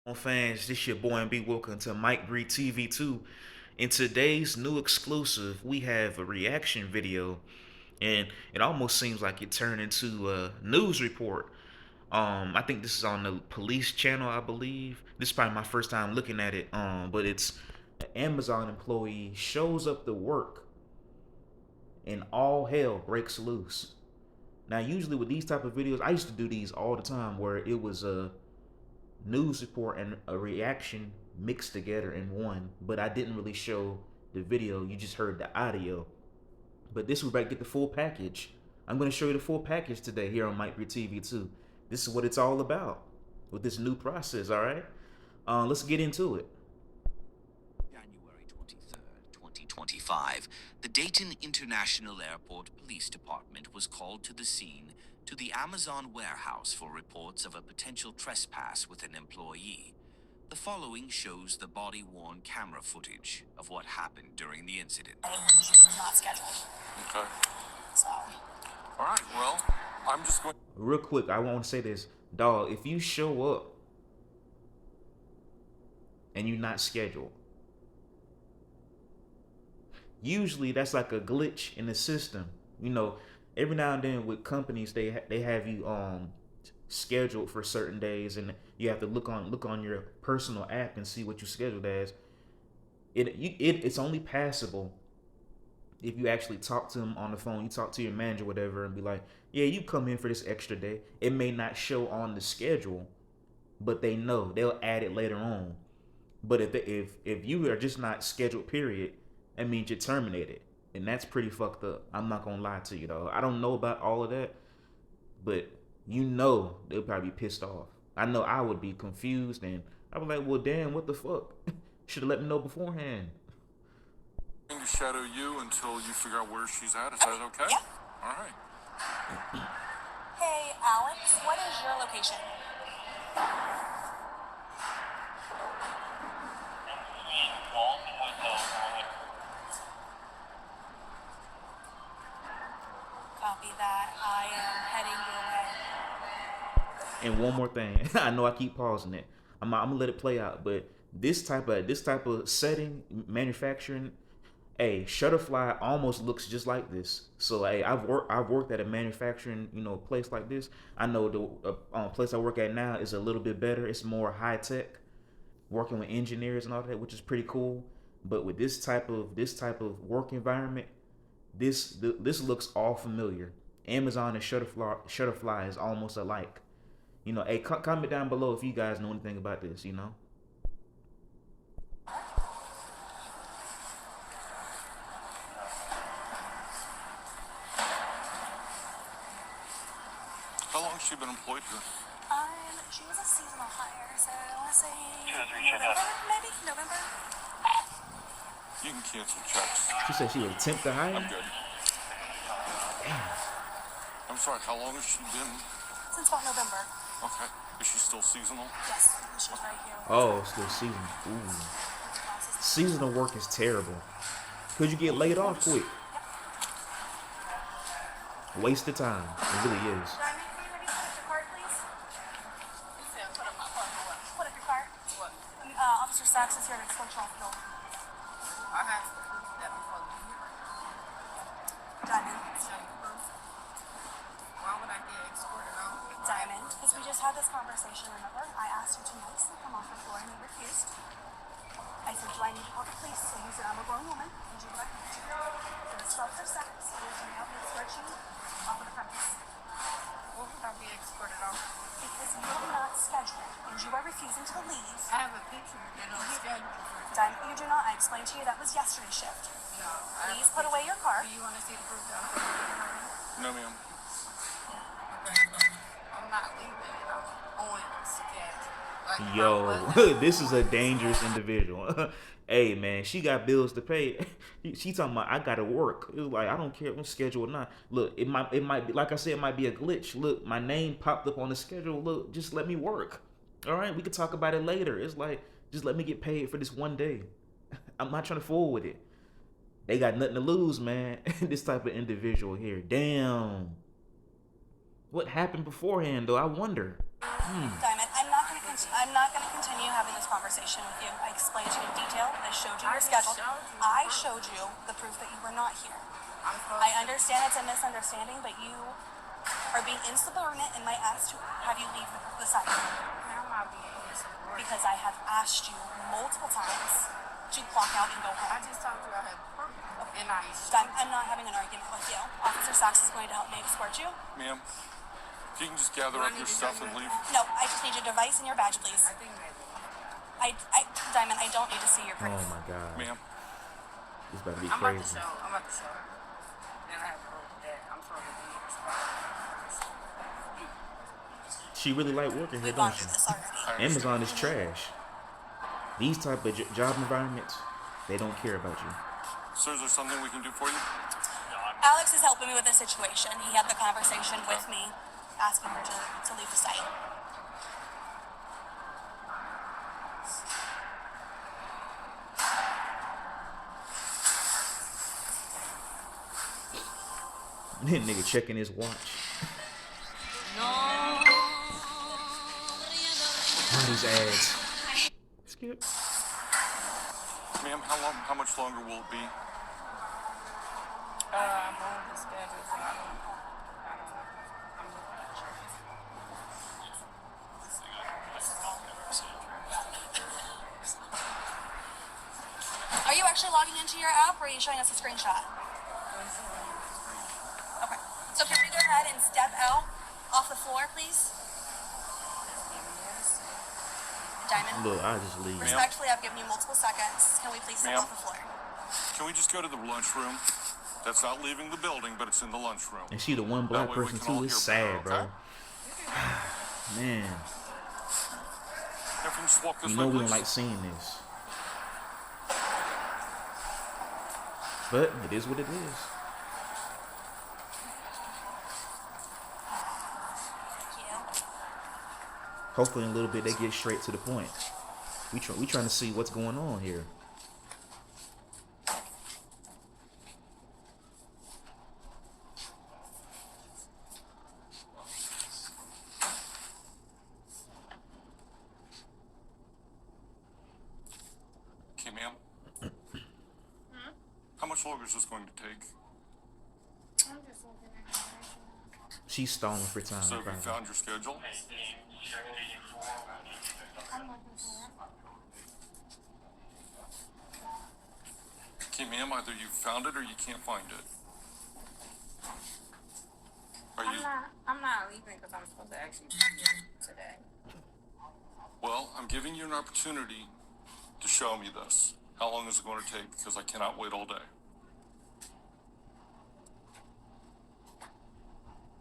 Fans, this your boy and be welcome to Mike Bree TV 2. In today's new exclusive, we have a reaction video, and it almost seems like it turned into a news report. I think this is on the police channel, I believe. This is probably my first time looking at it. But it's an Amazon employee shows up to work, and all hell breaks loose. Now, usually with these type of videos, I used to do these all the time, where it was a news report and a reaction mixed together in one, but I didn't really show the video. You just heard the audio. But this we're about to get the full package. I'm going to show you the full package today here on Mike Your TV 2. This is what it's all about with this new process. All right, let's get into it. January 23rd, 2025, the Dayton International Airport Police Department was called to the scene to the Amazon warehouse for reports of a potential trespass with an employee. The following shows the body-worn camera footage of what happened during the incident. Not scheduled. Okay. So. All right. Well, I'm just going. Real quick, I want to say this, dog. If you show up and you're not scheduled, usually that's like a glitch in the system. You know, every now and then with companies, they have you scheduled for certain days, and you have to look on your personal app and see what you scheduled as. It's only passable if you actually talk to them on the phone. You talk to your manager, whatever, and be like, "Yeah, you come in for this extra day." It may not show on the schedule, but they know they'll add it later on. But if you are just not scheduled, period, that means you're terminated, and that's pretty fucked up. I'm not gonna lie to you, though. I don't know about all of that, but they'll probably be pissed off. I know I would be confused, and I was like, well, damn, what the fuck? Should have let me know beforehand. I'm going to shadow you until you figure out where she's at. Is that okay? Yeah. All right. Hey, Alex, what is your location? Copy that. I am heading your way. And one more thing, I know I keep pausing it. I'm gonna let it play out, but this type of setting, manufacturing, hey, Shutterfly almost looks just like this. So hey, I've worked at a manufacturing place like this. I know the place I work at now is a little bit better. It's more high tech, working with engineers and all that, which is pretty cool. But with this type of work environment, this looks all familiar. Amazon and Shutterfly is almost alike. Hey, comment down below if you guys know anything about this. How long has she been employed here? She was a seasonal hire, so I want to say November, maybe? November? You can cancel checks. She said she would attempt to hire. I'm good. I'm sorry. How long has she been? Since about November. Okay. Is she still seasonal? Yes, she's right here. Oh, still seasonal. Ooh. Seasonal work is terrible. Cause you get laid off quick. Waste of time. It really is. Diamond, can you ready to put up your card, please? You said put up my card for what? Put up your card. What? Officer Sachs is here to escort you off the building. I have to prove that before we hear. Diamond. Why would I get escorted out? Diamond, because we just had this conversation, remember? I asked you to nicely come off the floor and you refused. I said, do I need to call the police? And you said, I'm a grown woman. And you let me do it. It's self-sex. So you can help me escort you off of the premise. What would I be escorted out? Because you're not scheduled and you are refusing to leave. I have a picture that I'm scheduled for. Diamond, you do not. I explained to you that was yesterday's shift. No, I have Please a put away your car. Do you want to see the proof that I'm leaving? No, ma'am. I'm not leaving. I'm on schedule. Like, Yo, this is a dangerous individual. Hey man, she got bills to pay. She talking about I gotta work. It was like I don't care if I'm scheduled or not. Look, it might be, like I said, it might be a glitch. Look, my name popped up on the schedule. Look, just let me work. All right, we could talk about it later. It's like just let me get paid for this one day. I'm not trying to fool with it. They got nothing to lose, man. This type of individual here. Damn. What happened beforehand though? I wonder. Diamond, I'm not gonna continue conversation with you. I explained to you in detail. I showed you I your just schedule. showed you the I proof. showed you the proof that you were not here. I'm supposed I to. understand it's a misunderstanding, but you are being insubordinate in my ask to have you leave the site. I'm not being insubordinate. Because I have asked you multiple times to clock out and go I home. just told you I had proof. And I showed I'm not having an argument with you. Officer Sachs is going to help me escort you. Ma'am, if you can just gather Do I up need your to stuff tell and you leave. No, I just need your device and your badge, please. I think maybe. Diamond, I don't need to see your proof. Oh my god. Ma'am, This about to be I'm about to crazy. show. I'm about to show her. And I have proof that I'm supposed to be here. She really like working here, We've gone don't she? through this already. I understand. Amazon is trash. These type of job environments, they don't care about you. Sir, is there something we can do for you? Alex is helping me with the situation. He had the conversation with me, asking her to leave the site. That nigga checking his watch. All these ads. Skip. Ma'am, how much longer will it be? I'm on the schedule, so I don't know. I'm looking at you. Are you actually logging into your app, or are you showing us a screenshot? Okay. So can we go ahead and step out off the floor, please? Diamond. Look, I'll just leave. Respectfully, I've given you multiple seconds. Can we please step Ma'am. off the floor? Can we just go to the lunchroom? That's not leaving the building, but it's in the lunchroom. And she the one black That way we person can all too. It's hear sad, better, bro. Man, Everyone just walk this you way, know we please. don't like seeing this. But it is what it is. Yeah. Hopefully in a little bit they get straight to the point. We trying to see what's going on here. Okay, ma'am. How much longer is this going to take? I'm just looking at information. She's stalling for time. So have you probably. found your schedule? I'm looking for it. Okay, ma'am, either you found it or you can't find it. Are you? I'm not leaving because I'm supposed to actually be here today. Well, I'm giving you an opportunity to show me this. How long is it going to take? Because I cannot wait all day.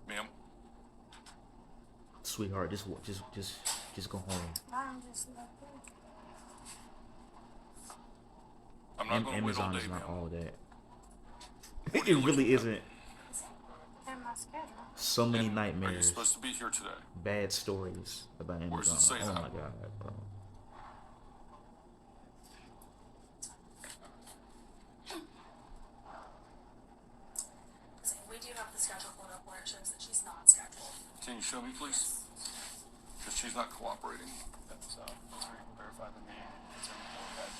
Ma'am, Sweetheart, just go home. I'm just looking. I'm not going to wait all Amazon day, is not ma'am. all that. What are It you looking really at? isn't. In my schedule. So many And Are you nightmares, supposed to be here today? bad stories about Where does it Amazon. say Oh that? my god, bro. We do have the schedule pulled up where it shows that she's not scheduled. Can you show me, please? Because she's not cooperating. That's where you can verify the name. It's in the code ID.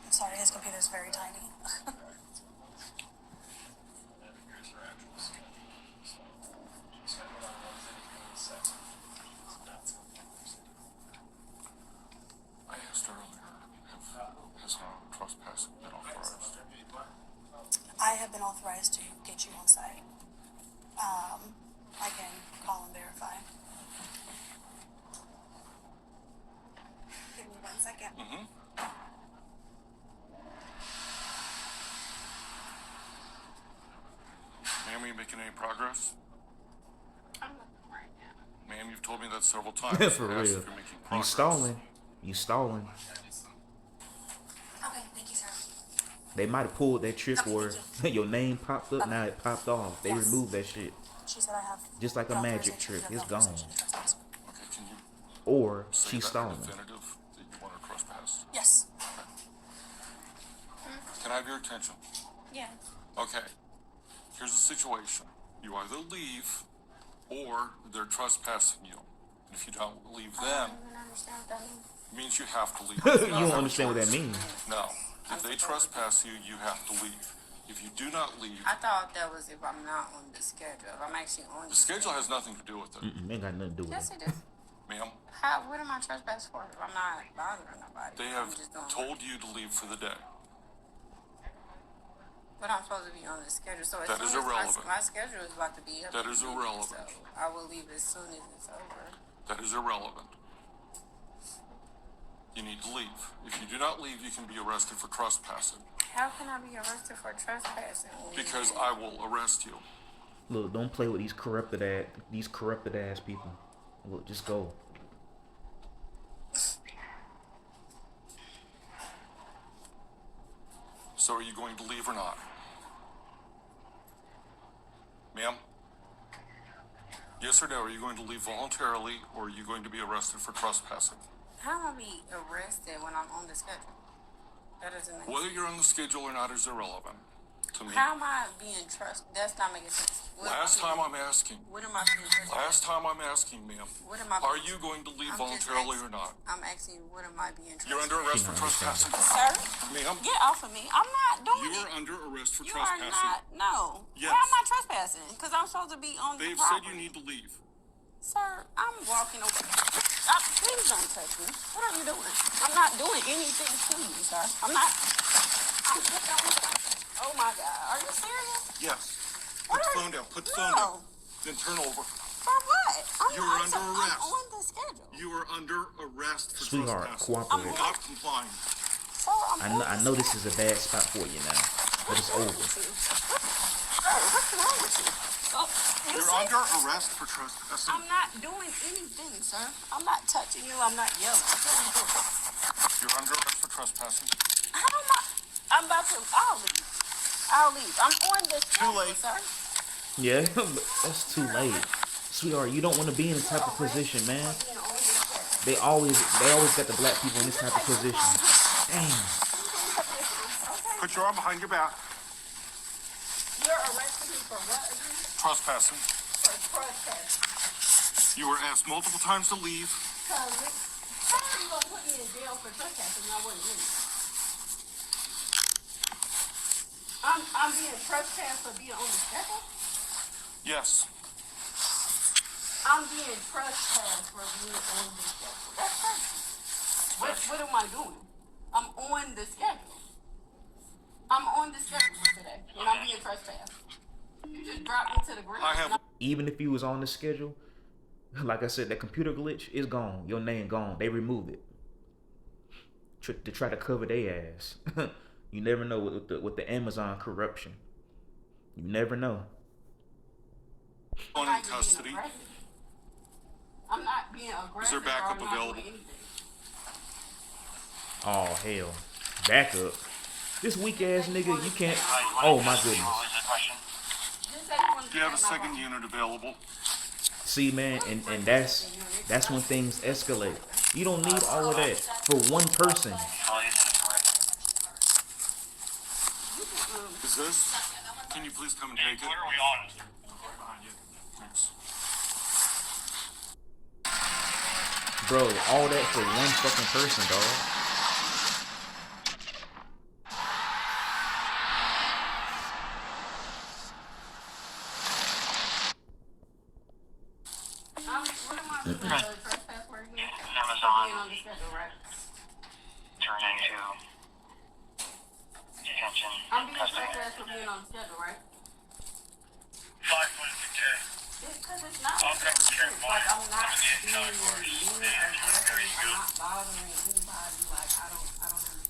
I'm sorry, his computer's very tiny. And then here's her actual schedule. So she's scheduled on Wednesday, June 2nd. So that's I asked earlier, has trespassing been authorized? I have been authorized to get you on site. I can call and verify. Give me 1 second. Mm-hmm. Ma'am, are you making any progress? I'm looking right now. Ma'am, you've told me that several times. For I asked real. if you're making You progress. stalling. You stalling. Okay, thank you, sir. They might have pulled that trick Okay, where thank your name popped up, now it popped off. They Yes. removed that shit. She said I have. Just like a the magic authorization trick, to have it's the gone. authorization to trespass. Okay, can you Or say she's that in stalling. definitive that you want to trespass? Yes. Can I have your attention? Yes. Okay. Here's the situation. You either leave or they're trespassing you. And if you don't leave I them, don't even understand what that means. It means you have to leave. You don't understand what that means. Now, if they trespass you, you have to leave. If you do not leave, I thought that was if I'm not on the schedule. If I'm actually on the schedule has nothing to do with it. Ain't got nothing to do with Yes, it. it do. Ma'am, What am I trespassing for? If I'm not bothering nobody. they I'm have just doing told you to leave for the day. But I'm supposed to be on the schedule. So as That soon is as irrelevant. my schedule is about to be up. That is irrelevant. So I will leave as soon as it's over. That is irrelevant. You need to leave. If you do not leave, you can be arrested for trespassing. How can I be arrested for trespassing? Because I will arrest you. Look, don't play with these corrupted ass people. Look, just go. So are you going to leave or not? Ma'am? Yes or no, are you going to leave voluntarily or are you going to be arrested for trespassing? How am I be arrested when I'm on the schedule? That doesn't make Whether sense. you're on the schedule or not is irrelevant to me. How am I being trusted? That's not making sense. Last time I'm asking. What am I being trusted? Last time I'm asking, ma'am. What am I? Are you going to leave I'm just voluntarily or asking- not? I'm asking, what am I being trusted? You're under arrest for trespassing. Sir, Ma'am, get off of me. I'm not doing you it. are under arrest for You are trespassing. not. No. Yes. How am I trespassing? Because I'm supposed to be on the They've said property. you need to leave. Sir, I'm walking away. Please don't touch me. What are you doing? I'm not doing anything to you, sir. I'm not. Oh my God. Are you serious? Yes. What Put the are phone you- down. Put the phone down. No. Then turn over. For what? You are under I'm arrest. on the schedule. You are under arrest for Sweetheart, trespassing. cooperate. Not complying. Sir, I'm I know this is a bad spot for you now, but it's over. What's wrong with you? Oh, you You're see? under arrest for trespassing. I'm not doing anything, sir. I'm not touching you. I'm not yelling. What are you doing? You're under arrest for trespassing. How am I? I'm about to. I'll leave. I'll leave. I'm on the schedule, late. sir. Yeah, but that's too late. Sweetheart, you don't want to be in this type of position, man. Being on this schedule. They always got the black people in this type of position. Damn. Put your arm behind your back. You're arresting me for what again? Trespassing. For trespassing. You were asked multiple times to leave. How are you gonna put me in jail for trespassing when I wasn't in it? I'm being trespassed for being on the schedule? Yes. I'm being trespassed for being on the schedule. That's crazy. What am I doing? I'm on the schedule. I'm on the schedule today, and I'm being trespassed. You just dropped me to the ground. I have. Even if you was on the schedule, like I said, that computer glitch is gone. Your name gone. They removed it to try to cover their ass. You never know with the Amazon corruption. You never know. On in custody. I'm not being aggressive. Is there backup or I'm not doing available? anything. Oh hell, backup. This weak ass nigga, you can't. Oh my goodness. Just say you wanna Do you have a get my second right. unit available? See, man, and that's when things escalate. You don't need all of that for one person. Is this? Can you please come and take it? Where are we on? Behind you. Thanks. Bro, all that for one fucking person, dog. What am I doing? Trespass for again? Amazon Being on the schedule, right? turn into detention I'm being custody. trespassed for being on the schedule, right? 5.2K. Because it's not Okay, making sure, sense. Like, I'm not fine. being Yeah, of course. mean or Yeah, aggressive. there you I'm go. not bothering anybody. Like, I don't understand.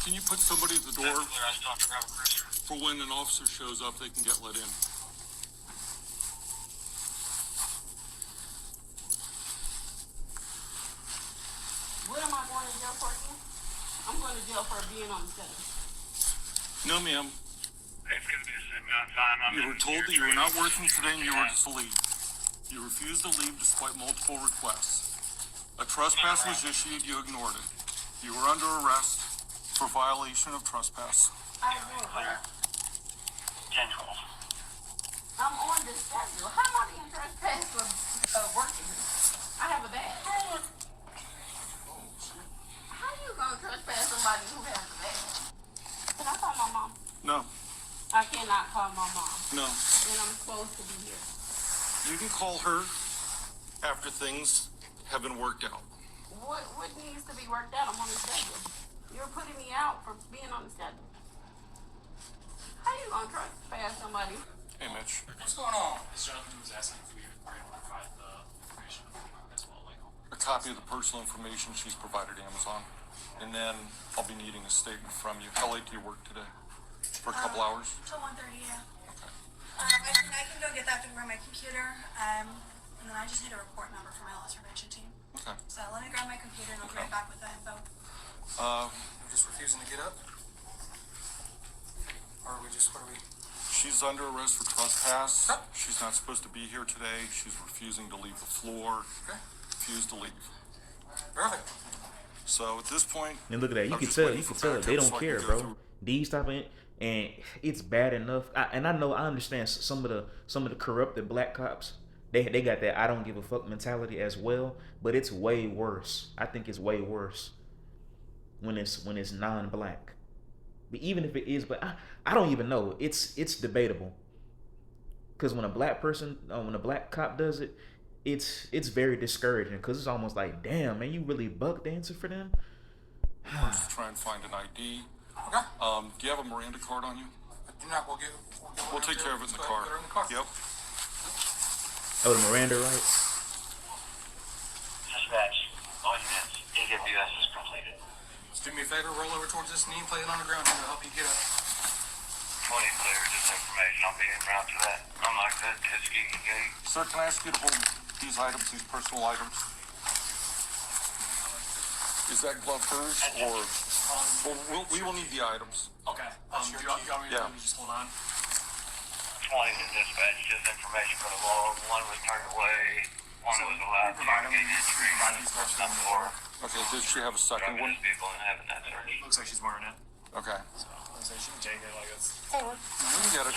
Can you put somebody at the door I still have to grab a cruiser. for when an officer shows up, they can get let in? What am I going to jail for again? I'm going to jail for being on the schedule. No, ma'am. It's going to be the same amount of time. You were told that you were not working today and you were to leave. You refused to leave despite multiple requests. A trespass was issued, you ignored it. You were under arrest for violation of trespass. I ignored her. 10-12. I'm on the schedule. How am I being trespassed for working? I have a badge. somebody who has a bag. Can I call my mom? No, I cannot call my mom. no. Then I'm supposed to be here. You can call her after things have been worked out. What needs to be worked out? I'm on the schedule. You're putting me out for being on the schedule. How you gonna trespass somebody? Hey, Mitch. What's going on? This gentleman was asking if we are able to provide the information as well, like A copy of the personal information she's provided Amazon. And then I'll be needing a statement from you. How late do you work today? For a couple hours? Till 1:30, yeah. Okay. I can go get that from my computer, and then I just need a report number for my loss prevention team. Okay. So let me grab my computer and I'll be right back with the info. we're just refusing to get up? Or are we just, what are we? She's under arrest for trespass. Okay. She's not supposed to be here today. She's refusing to leave the floor. Okay. Refused to leave. Perfect. So at this point, And look at that. You I'm can just tell. waiting You can for tell backup they so don't I can care, go bro. through. These type of, and it's bad enough. And I know I understand some of the corrupted black cops. They got that I don't give a fuck mentality as well. But it's way worse. I think it's way worse when it's non-black. But even if it is, but I don't even know. It's debatable. Because when a black person, when a black cop does it, it's very discouraging. Because it's almost like, damn, man, you really buck dancing for them. Let's try and find an ID. Okay. Do you have a Miranda card on you? Do not, we'll We'll take care of it in the car. Put her in the car. Yep. Oh, the Miranda rights. Dispatch, all units, AWS is completed. Just do me a favor, roll over towards this knee, play it on the ground, and I'll help you get up. 20 clear, this information, I'll be en route to that. Unlike that, Tuskegee Gate. Sir, can I ask you to hold these items, these personal items? Is that glove hers, or well, we will need the items? Okay. You want me to Yeah. just hold on? 20 to dispatch, just information for the log. One was turned away, one So was allowed to provide them- engage entry provide from these the folks first with the floor. Okay, does she have a second Driving one? his vehicle and having that search. Looks like she's wearing it. Okay. So she can take it like it's. We can get it.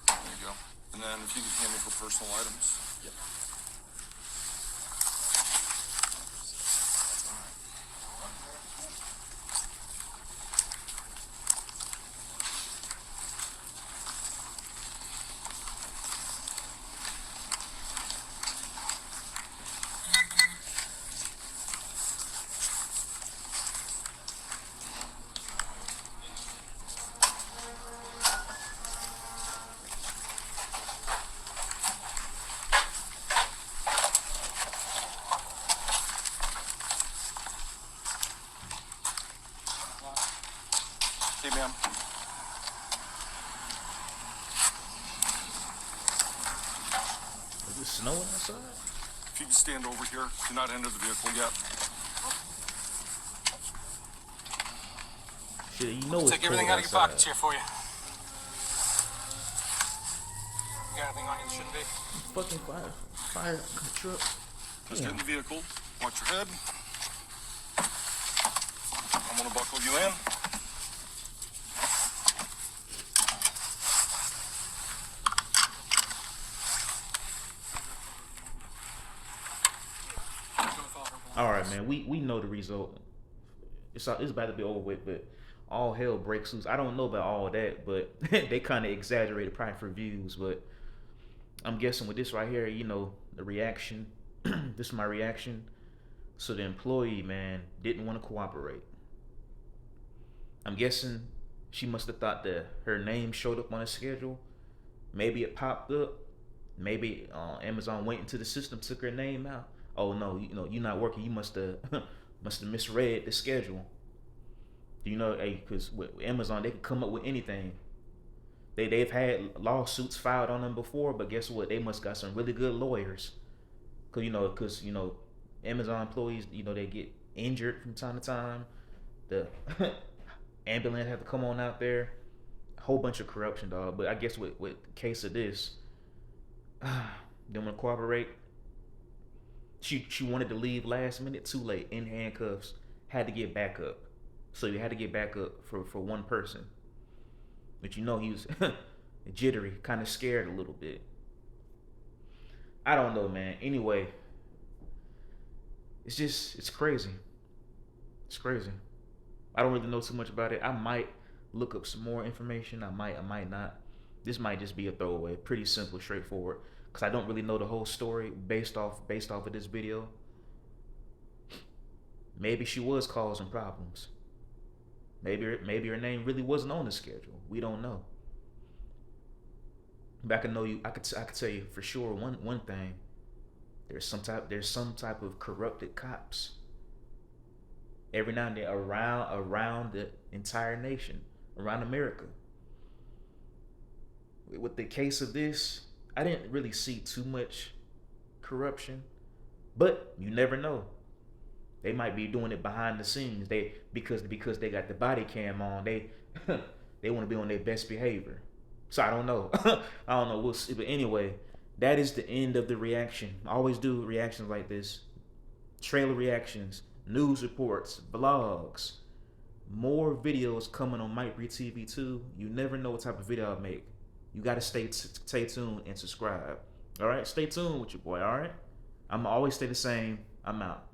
There you go. And then if you can hand me her personal items. Yep. Hey, ma'am. Is it snowing outside? If you can stand over here, do not enter the vehicle yet. Shit, you know it's Take cold everything out of your outside. pockets here for you. You got anything on you that shouldn't be? Fucking fire truck. Just get Damn. in the vehicle. Watch your head. I'm gonna buckle you in. All right, man. We know the result. It's about to be over with, but all hell breaks loose. I don't know about all that, but they kind of exaggerated probably for views. But I'm guessing with this right here, you know, the reaction. This is my reaction. So the employee, man, didn't want to cooperate. I'm guessing she must have thought that her name showed up on the schedule. Maybe it popped up. Maybe Amazon went into the system, took her name out. Oh no, you know you're not working. You must have misread the schedule. You know, hey, because with Amazon they can come up with anything. They've had lawsuits filed on them before, but guess what? They must got some really good lawyers. Cause you know, Amazon employees, you know, they get injured from time to time. The ambulance have to come on out there. A whole bunch of corruption, dog. But I guess with the case of this, they want to cooperate. She wanted to leave last minute, too late, in handcuffs. Had to get back up. So you had to get back up for one person. But you know he was jittery, kind of scared a little bit. I don't know, man. Anyway, it's crazy. It's crazy. I don't really know too much about it. I might look up some more information. I might not. This might just be a throwaway. Pretty simple, straightforward. Cause I don't really know the whole story based off of this video. Maybe she was causing problems. Maybe her name really wasn't on the schedule. We don't know. But I can know you. I could tell you for sure one thing. There's some type of corrupted cops every now and then around the entire nation, around America. With the case of this, I didn't really see too much corruption, but you never know. They might be doing it behind the scenes. Because they got the body cam on. They want to be on their best behavior. So I don't know. I don't know. We'll see. But anyway, that is the end of the reaction. I always do reactions like this. Trailer reactions, news reports, vlogs, more videos coming on Mike Bree TV 2. You never know what type of video I make. You gotta stay tuned and subscribe. All right, stay tuned with your boy. All right, I'm always stay the same. I'm out.